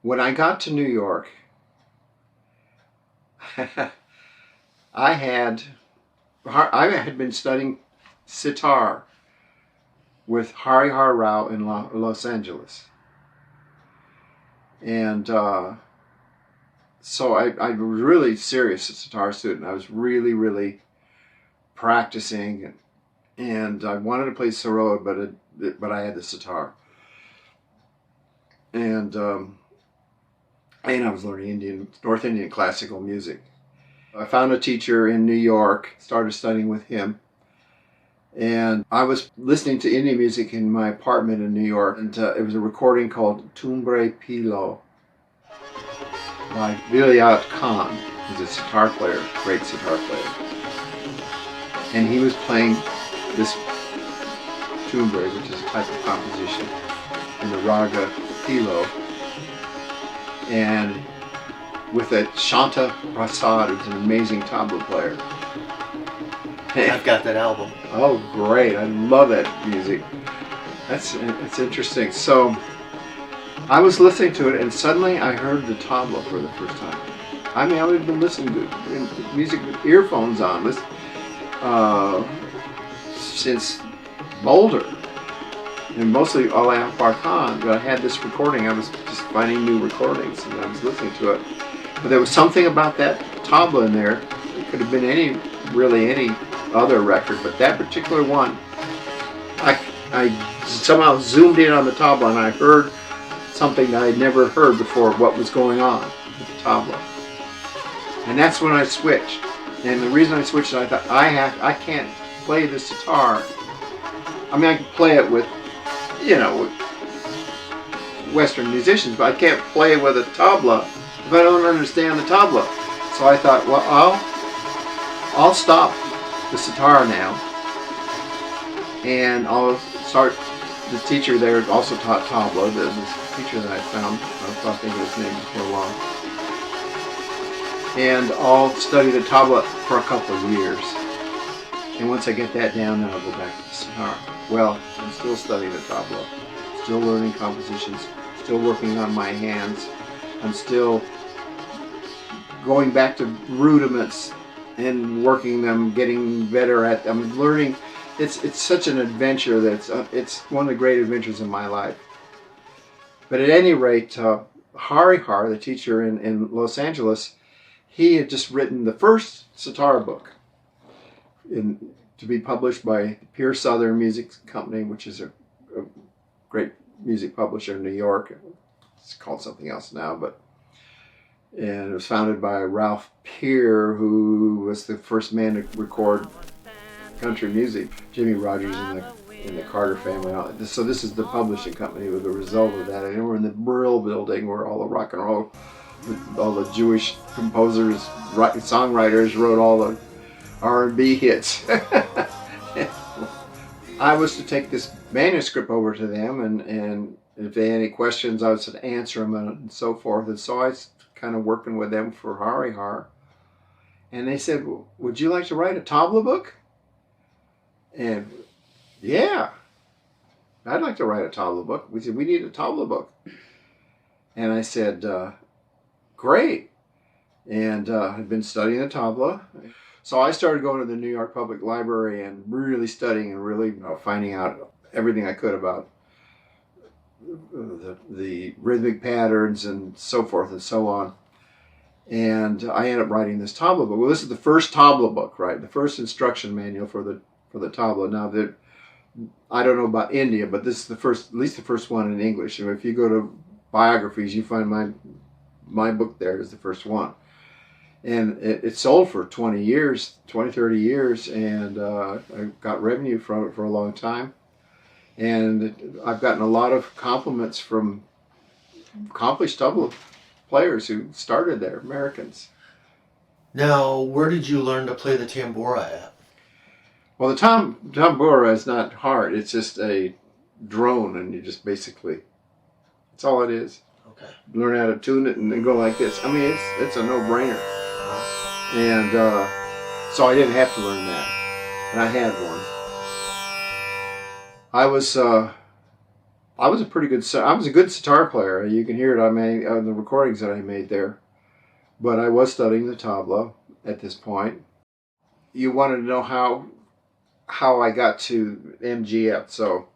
when I got to New York, I had been studying sitar with Harihar Rao in Los Angeles. And so I was really serious sitar student. I was really, really practicing, and I wanted to play sarod, but I had the sitar. And I was learning North Indian classical music. I found a teacher in New York, started studying with him, and I was listening to Indian music in my apartment in New York, and it was a recording called Tumbre Pilo by Vilayat Khan, who's a sitar player, great sitar player. And he was playing this tumbre, which is a type of composition, in the raga Pilo, and with a Shanta Prasad, who's an amazing tabla player. I've got that album. Oh, great. I love that music. It's interesting. So I was listening to it, and suddenly I heard the tabla for the first time. I mean, I've been listening to music with earphones on since Boulder, and mostly Alan Lorber, but I had this recording. I was just finding new recordings, and I was listening to it. But there was something about that tabla in there. It could have been any other record, but that particular one, I somehow zoomed in on the tabla, and I heard something that I'd never heard before, what was going on with the tabla. And that's when I switched. And the reason I switched, I thought, I can't play the sitar. I mean, I can play it with, with Western musicians, but I can't play with a tabla if I don't understand the tabla. So I thought, well, I'll stop the sitar now, and I'll start. The teacher there also taught tabla. This teacher that I found, I was thinking of his name for a while, and I'll study the tabla for a couple of years. And once I get that down, then I'll go back to the sitar. Well, I'm still studying the tabla, still learning compositions, still working on my hands. I'm still going back to rudiments and working them, getting better at them. I'm learning. It's such an adventure it's one of the great adventures in my life. But at any rate, Harihar, the teacher in Los Angeles, he had just written the first sitar book to be published by Pure Southern Music Company, which is a great music publisher in New York. It's called something else now, and it was founded by Ralph Peer, who was the first man to record country music. Jimmy Rogers in the Carter family. So this is the publishing company with the result of that. And we're in the Brill building where all the rock and roll, all the Jewish composers, songwriters wrote all the R&B hits. I was to take this manuscript over to them, and if they had any questions, I was to answer them and so forth. And so I was kind of working with them for Harihar. And they said, well, would you like to write a tabla book? And yeah, I'd like to write a tabla book. We said, we need a tabla book. And I said, great. And I'd been studying the tabla. So I started going to the New York Public Library and really studying and really finding out everything I could about the rhythmic patterns and so forth and so on. And I ended up writing this tabla book. Well, this is the first tabla book, right? The first instruction manual for the tabla. Now, I don't know about India, but this is the first, at least the first one in English. And if you go to biographies, you find my book there is the first one. And it sold for 20 years, 30 years, and I got revenue from it for a long time. And I've gotten a lot of compliments from accomplished tabla players who started there, Americans. Now, where did you learn to play the tambura at? Well, the tambura is not hard. It's just a drone, and you just basically, that's all it is. Okay. Learn how to tune it and then go like this. I mean, it's a no-brainer. And so I didn't have to learn that. And I had one. I was I was a good sitar player. You can hear it on the recordings that I made there. But I was studying the tabla at this point. You wanted to know how I got to MGF. So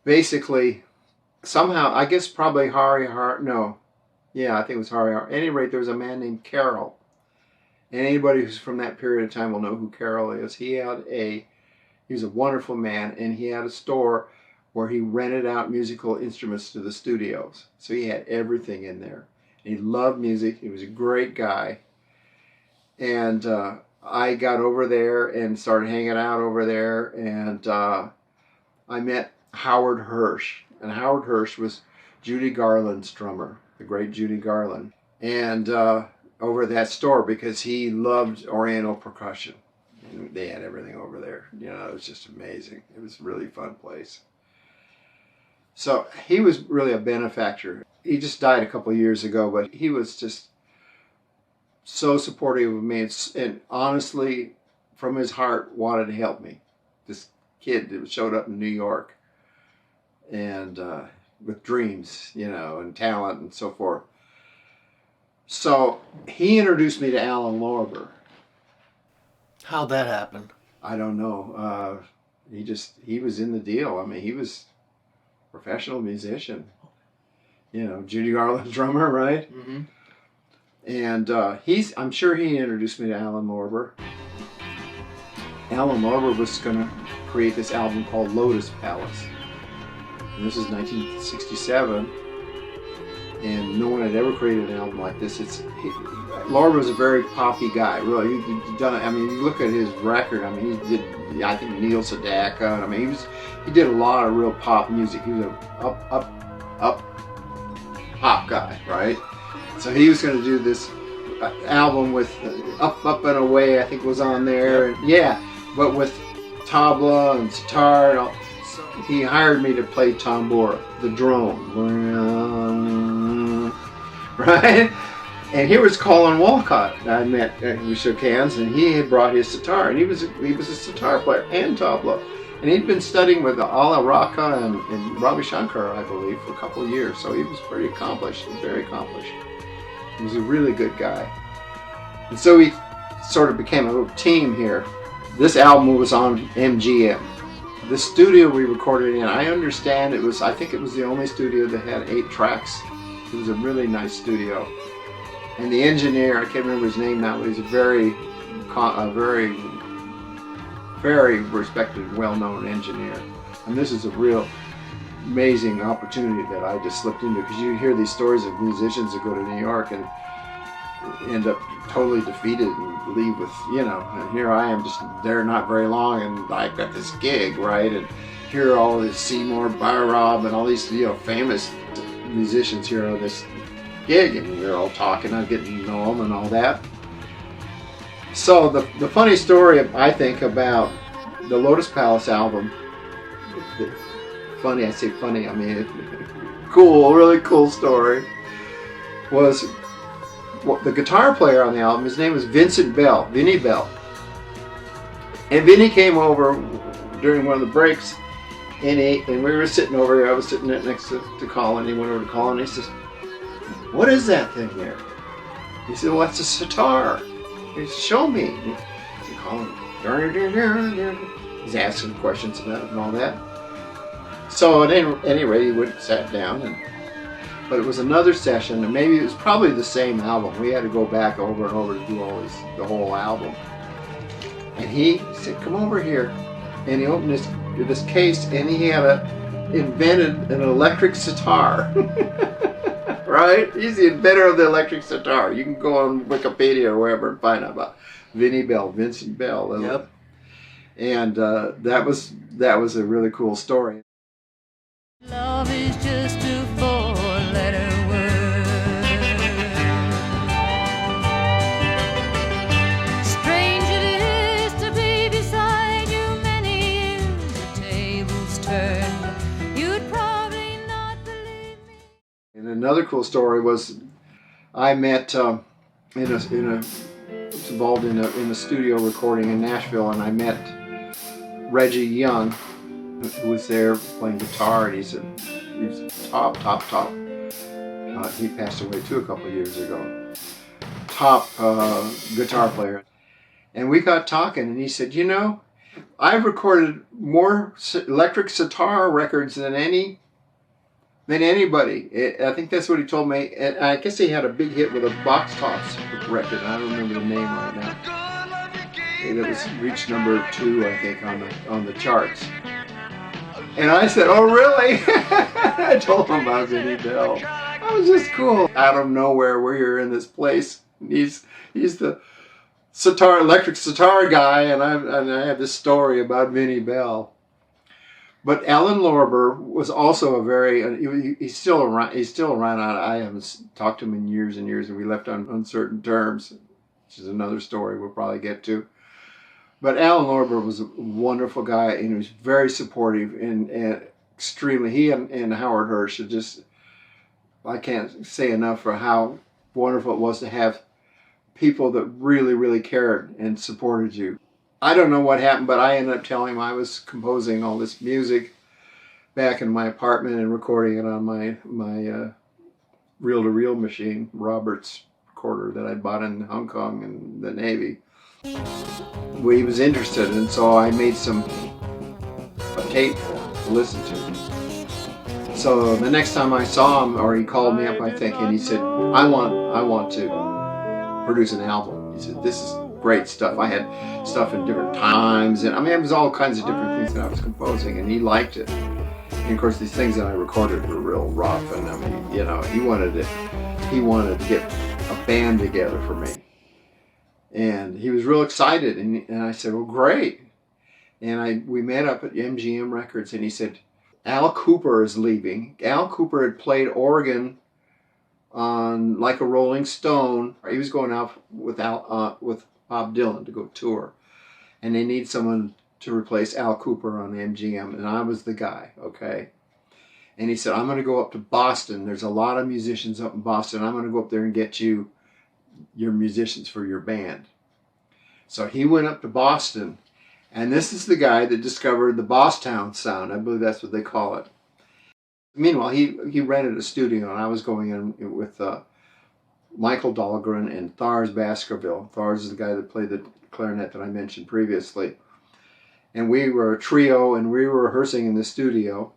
basically, somehow, I guess probably Harihar, no. Yeah, I think it was Harihar. At any rate, there was a man named Carol. And anybody who's from that period of time will know who Carol is. He was a wonderful man, and he had a store where he rented out musical instruments to the studios. So he had everything in there. And he loved music. He was a great guy. And I got over there and started hanging out over there, and I met Howard Hirsch. And Howard Hirsch was Judy Garland's drummer, the great Judy Garland. And over at that store, because he loved Oriental percussion. And they had everything over there. You know, it was just amazing. It was a really fun place. So he was really a benefactor. He just died a couple of years ago, but he was just so supportive of me and honestly, from his heart, wanted to help me. This kid that showed up in New York and with dreams, you know, and talent and so forth. So he introduced me to Alan Lorber. How'd that happen? I don't know. He was in the deal. I mean, he was a professional musician. You know, Judy Garland's drummer, right? Mm-hmm. And I'm sure he introduced me to Alan Lorber. Alan Lorber was going to create this album called Lotus Palace. And this is 1967. And no one had ever created an album like this. Lorber was a very poppy guy, really. He'd done. I mean, you look at his record. I mean, he did. I think Neil Sedaka. I mean, he did a lot of real pop music. He was an up pop guy, right? So he was going to do this album with Up and Away, I think was on there. And yeah, but with tabla and sitar and all. So he hired me to play tambura, the drone, right? And here was Collin Walcott. I met, we shook hands, and he had brought his sitar, and he was a sitar player and tabla. And he'd been studying with Ala Raka and Ravi Shankar, I believe, for a couple of years. So he was pretty accomplished, very accomplished. He was a really good guy. And so we sort of became a little team here. This album was on MGM. The studio we recorded in, I understand I think it was the only studio that had 8 tracks. It was a really nice studio. And the engineer, I can't remember his name now, but he's a very respected, well-known engineer. And this is a real amazing opportunity that I just slipped into, because you hear these stories of musicians that go to New York and end up totally defeated and leave with, you know, and here I am just there not very long, and I got this gig, right? And here are all this Seymour, Bhairab, and all these, you know, famous musicians here on this gig, and they're all talking, I'm getting to know them and all that. So the funny story, I think, about the Lotus Palace album, funny, I say funny, I mean, cool, really cool story, was the guitar player on the album, his name was Vincent Bell, Vinnie Bell. And Vinnie came over during one of the breaks, and we were sitting over here, I was sitting next to Collin, he went over to Collin, and he says, "What is that thing there?" He said, "Well, that's a sitar." He said, "Show me." He said, "Collin," he's asking questions about it and all that. So at any rate, he went and sat down, but it was another session, and maybe it was probably the same album. We had to go back over and over to do the whole album. And he said, "Come over here," and he opened this case, and he had invented an electric sitar. Right? He's the inventor of the electric sitar. You can go on Wikipedia or wherever and find out about Vinnie Bell, Vincent Bell. Yep. And that was a really cool story. Love is just a four-letter word. Strange it is to be beside you many years. The tables turned. You'd probably not believe me. And another cool story was I met was involved in a studio recording in Nashville, and I met Reggie Young, who was there playing guitar, and he said, he's top. He passed away too a couple of years ago. Top guitar player. And we got talking, and he said, you know, I've recorded more electric sitar records than anybody. I think that's what he told me. And I guess he had a big hit with a box tops record, and I don't remember the name right now. It was reached number 2, I think, on the charts. And I said, oh really? I told him about Vinnie Bell. That was just cool. Out of nowhere, we're in this place. He's the electric sitar guy, and I have this story about Vinnie Bell. But Alan Lorber was also a very, he's still around. I haven't talked to him in years and years, and we left on uncertain terms, which is another story we'll probably get to. But Alan Lorber was a wonderful guy, and he was very supportive and extremely. He and Howard Hirsch are just, I can't say enough for how wonderful it was to have people that really, really cared and supported you. I don't know what happened, but I ended up telling him I was composing all this music back in my apartment and recording it on my reel-to-reel machine, Roberts recorder that I bought in Hong Kong and the Navy. He was interested, and so I made a tape for him to listen to. So the next time I saw him, or he called me up, I think, and he said, I want to produce an album. He said, this is great stuff. I had stuff in different times, and I mean, it was all kinds of different things that I was composing, and he liked it. And of course, these things that I recorded were real rough, and I mean, you know, he wanted to get a band together for me. And he was real excited, and I said, well, great. And we met up at MGM Records, and he said, Al Kooper is leaving. Al Kooper had played organ on Like a Rolling Stone. He was going out with Bob Dylan to go tour, and they need someone to replace Al Kooper on MGM, and I was the guy, okay? And he said, I'm going to go up to Boston. There's a lot of musicians up in Boston. I'm going to go up there and get you your musicians for your band. So he went up to Boston, and this is the guy that discovered the Bosstown Sound. I believe that's what they call it. Meanwhile, he rented a studio, and I was going in with Michael Dahlgren and Thars Baskerville. Thars is the guy that played the clarinet that I mentioned previously. And we were a trio, and we were rehearsing in the studio,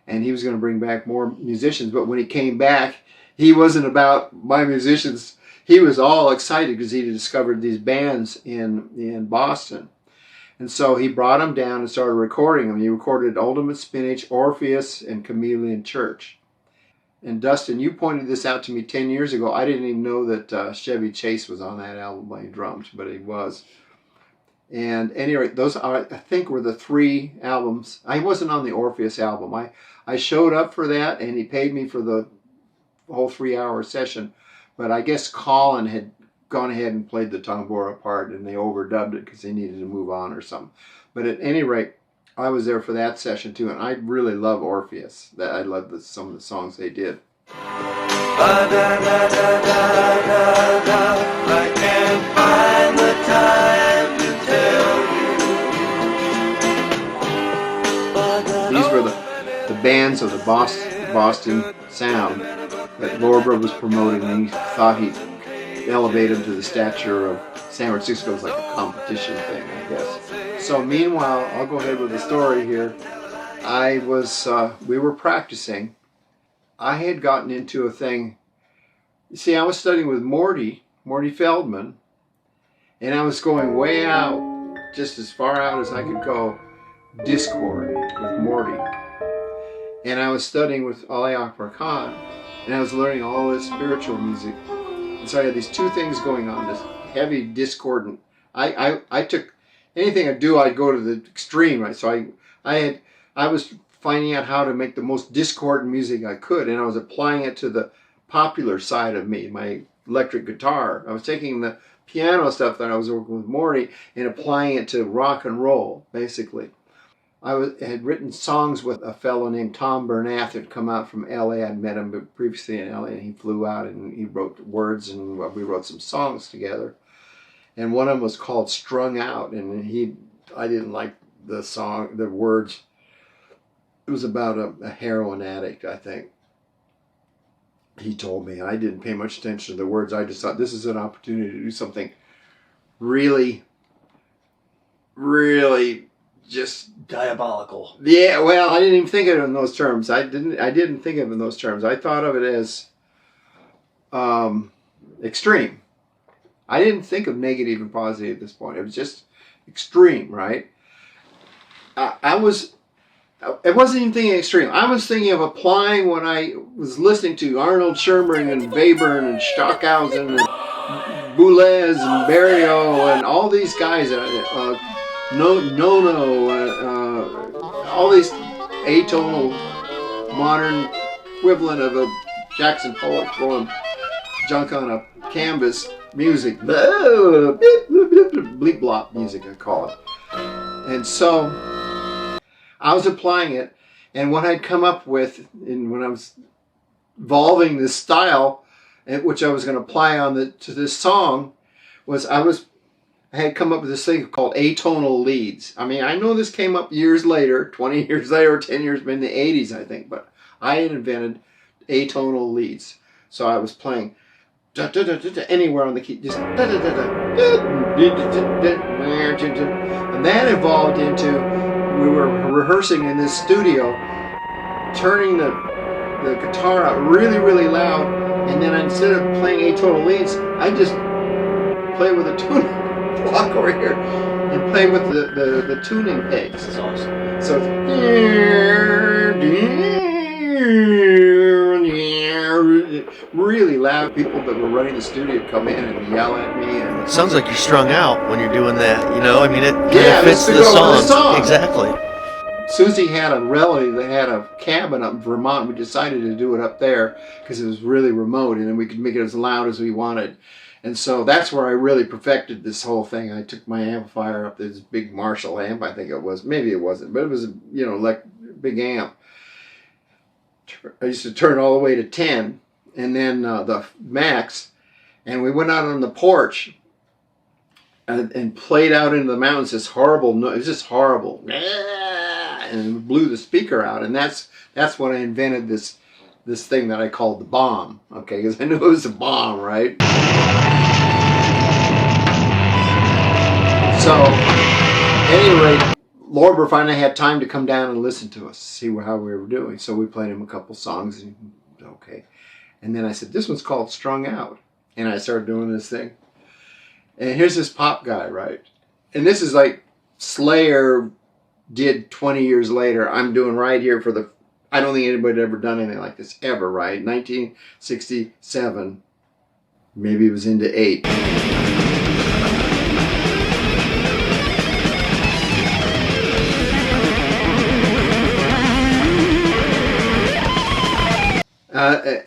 and he was going to bring back more musicians. But when he came back, he wasn't about my musicians. He was all excited because he discovered these bands in Boston. And so he brought them down and started recording them. He recorded Ultimate Spinach, Orpheus, and Chameleon Church. And Dustin, you pointed this out to me 10 years ago. I didn't even know that Chevy Chase was on that album by drums, but he was. And anyway, those I think were the 3 albums. I wasn't on the Orpheus album. I showed up for that, and he paid me for the whole 3-hour session. But I guess Collin had gone ahead and played the tambura part, and they overdubbed it because they needed to move on or something. But at any rate, I was there for that session too, and I really love Orpheus. I love some of the songs they did. I can't find the time to tell you. These were the bands of the Bosstown Sound that Lorber was promoting, and he thought he'd elevate him to the stature of San Francisco. It was like a competition thing, I guess. So meanwhile, I'll go ahead with the story here. We were practicing. I had gotten into a thing. You see, I was studying with Morty Feldman, and I was going way out, just as far out as I could go, Discord with Morty. And I was studying with Ali Akbar Khan, and I was learning all this spiritual music. And so I had these 2 things going on, this heavy discordant. I took anything I do, I'd go to the extreme, right? So I was finding out how to make the most discordant music I could, and I was applying it to the popular side of me, my electric guitar. I was taking the piano stuff that I was working with Morty and applying it to rock and roll, basically. I had written songs with a fellow named Tom Bernath who'd come out from LA. I'd met him previously in LA, and he flew out and he wrote words, and we wrote some songs together. And one of them was called Strung Out, and I didn't like the words. It was about a heroin addict, I think. He told me, and I didn't pay much attention to the words. I just thought this is an opportunity to do something really, really just Diabolical. yeah. Well, I didn't even think of it in those terms. I didn't think of it in those terms. I thought of it as extreme. I didn't think of negative and positive at this point. It was just extreme, right? It wasn't even thinking extreme. I was thinking of applying what I was listening to, Arnold Schoenberg and Webern and Stockhausen and Boulez and Berio and all these guys, Nono, all these atonal modern equivalent of a Jackson Pollock throwing junk on a canvas music. Bleep blop music, I call it. And so I was applying it, and what I'd come up with when I was evolving this style, which I was going to apply to this song, was I had come up with this thing called atonal leads. I mean, I know this came up years later, 20 years later, 10 years, in the 80s, I think, but I had invented atonal leads. So I was playing da, da, da, da, da, anywhere on the key, just da, da, da, da, da, and that evolved into, we were rehearsing in this studio, turning the guitar out really, really loud, and then instead of playing atonal leads, I just play with a tuning block over here and play with the tuning pegs. That's awesome. So really loud. People that were running the studio would come in and yell at me. And Sounds like you're strung out when you're doing that. You know, I mean, it Yeah, fits it's the to go with the song. song. Exactly. Susie had a relative that had a cabin up in Vermont. We decided to do it up there because it was really remote, and then we could make it as loud as we wanted. And so that's where I really perfected this whole thing. I took my amplifier up, this big Marshall amp, I think it was. Maybe it wasn't, but it was a like big amp. I used to turn all the way to 10, and then the max, and we went out on the porch and played out into the mountains. This horrible noise, it was just horrible, and blew the speaker out. And that's when I invented this thing that I called the bomb. Okay, because I knew it was a bomb, right? So, at any rate, Lorber finally had time to come down and listen to us, see how we were doing. So we played him a couple songs, and okay. And then I said, this one's called Strung Out. And I started doing this thing. And here's this pop guy, right? And this is like Slayer did 20 years later. I'm doing right here I don't think anybody had ever done anything like this ever, right? 1967. Maybe it was into 8.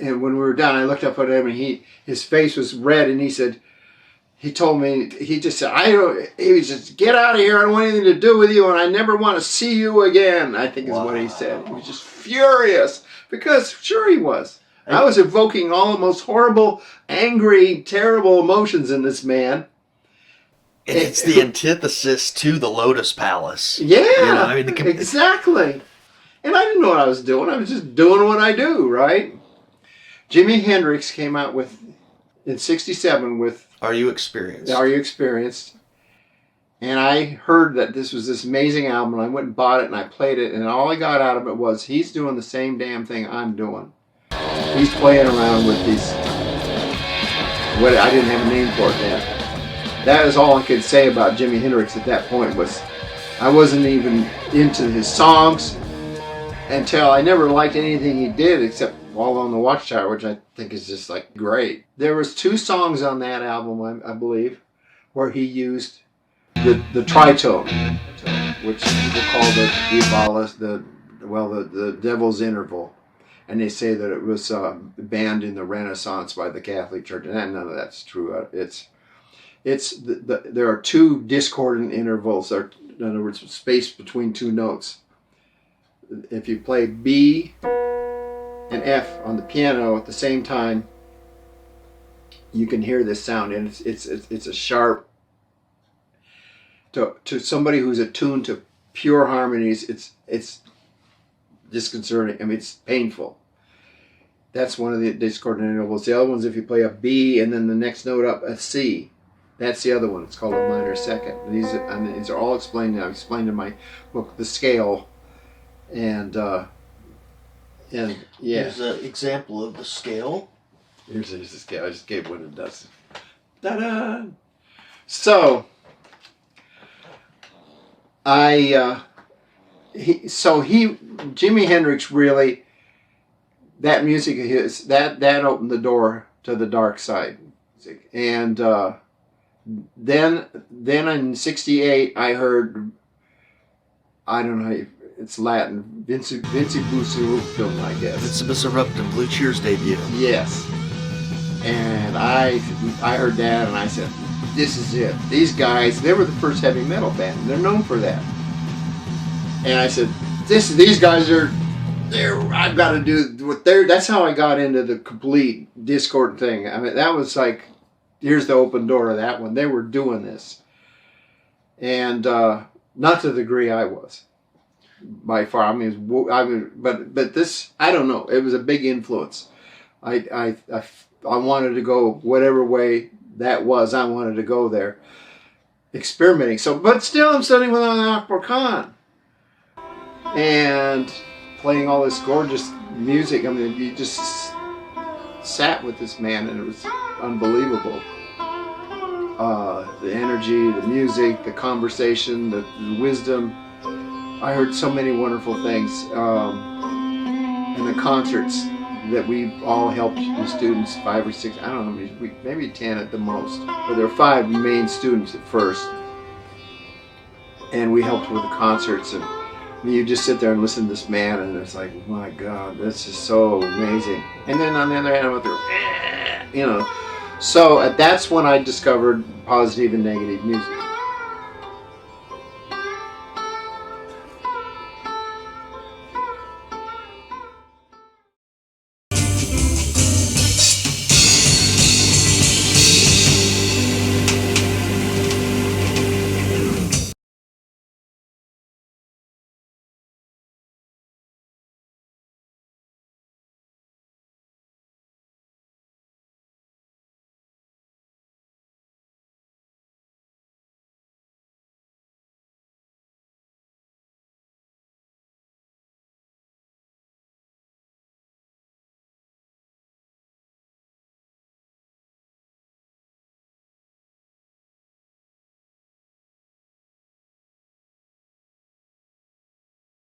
And when we were done, I looked up at him, and his face was red, and he told me, he just said, he was just, get out of here, I don't want anything to do with you, and I never want to see you again, I think is what he said. He was just furious, because sure he was. I was evoking all the most horrible, angry, terrible emotions in this man. And it's the antithesis to the Lotus Palace. Yeah, You know, I mean, exactly. And I didn't know what I was doing. I was just doing what I do, right? Jimi Hendrix came out in 67 with Are You Experienced? Are You Experienced? And I heard that this was this amazing album, and I went and bought it, and I played it, and all I got out of it was, he's doing the same damn thing I'm doing. He's playing around with these, what I didn't have a name for it yet. That is all I could say about Jimi Hendrix at that point. Was I wasn't even into his songs until I never liked anything he did except All on the Watchtower, which I think is just like great. There was 2 songs on that album, I believe, where he used the tritone, which people call the Devil's Interval, and they say that it was banned in the Renaissance by the Catholic Church, and none of that's true. There are 2 discordant intervals, or in other words, space between 2 notes. If you play B and F on the piano at the same time, you can hear this sound, and it's a sharp. To somebody who's attuned to pure harmonies, it's disconcerting. I mean, it's painful. That's one of the discordant intervals. The other one's if you play a B and then the next note up a C. That's the other one. It's called a minor second. And these are all explained. I've explained in my book the scale, and yeah. Here's an example of the scale. Here's the scale. I just gave one to Dustin. Ta-da! So Jimi Hendrix really, that music of his, that opened the door to the dark side. And then in '68 I heard, I don't know, it's Latin, Vinci Buciruptum, I guess. Vincibus Eruptum, Blue Cheer's debut. Yes. And I heard that and I said, this is it. These guys, they were the first heavy metal band. They're known for that. And I said, these guys I've got to do what that's how I got into the complete Discord thing. I mean, that was like, here's the open door of that one. They were doing this. And not to the degree I was. By far. I mean, but this, I don't know. It was a big influence. I wanted to go whatever way that was. I wanted to go there, experimenting. So, but still, I'm studying with an Akbar Khan and playing all this gorgeous music. I mean, you just sat with this man, and it was unbelievable. The energy, the music, the conversation, the wisdom. I heard so many wonderful things, and the concerts that we all helped the students, 5 or 6, I don't know, maybe 10 at the most. But there were 5 main students at first, and we helped with the concerts. And you just sit there and listen to this man, and it's like, my God, this is so amazing. And then on the other hand, I'm out there, you know. So that's when I discovered positive and negative music.